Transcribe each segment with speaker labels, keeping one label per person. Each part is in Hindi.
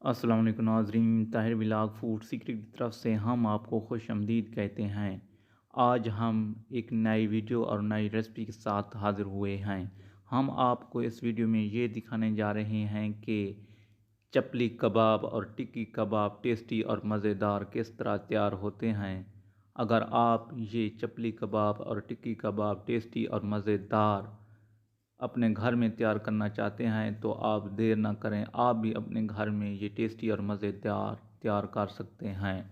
Speaker 1: अस्सलाम वालेकुम नाज़रीन, ताहिर विलाग फूड सीक्रेट की तरफ से हम आपको खुशामदीद कहते हैं। आज हम एक नई वीडियो और नई रेसिपी के साथ हाज़िर हुए हैं। हम आपको इस वीडियो में ये दिखाने जा रहे हैं कि चपली कबाब और टिक्की कबाब टेस्टी और मज़ेदार किस तरह तैयार होते हैं। अगर आप ये चपली कबाब और टिक्की कबाब टेस्टी और मज़ेदार अपने घर में तैयार करना चाहते हैं तो आप देर ना करें, आप भी अपने घर में ये टेस्टी और मज़ेदार तैयार कर सकते हैं।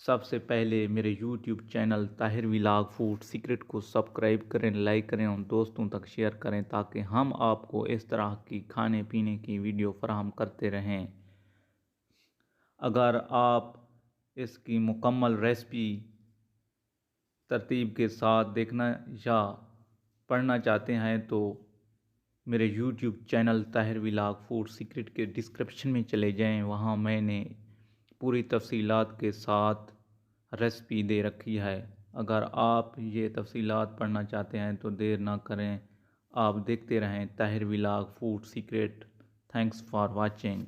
Speaker 1: सबसे पहले मेरे YouTube channel Tahir village food secret को सब्सक्राइब करें, लाइक करें और दोस्तों तक शेयर करें ताकि हम आपको इस तरह की खाने पीने की वीडियो फराहम करते रहें। अगर आप इसकी मुकम्मल रेसिपी तरतीब के साथ देखना या पढ़ना चाहते हैं तो मेरे YouTube channel Tahir village food secret के डिस्क्रिप्शन में चले जाएं, वहाँ मैंने पूरी तफसीलात के साथ रेसिपी दे रखी है। अगर आप ये तफसीलात पढ़ना चाहते हैं तो देर ना करें, आप देखते रहें Tahir village food secret. Thanks for watching.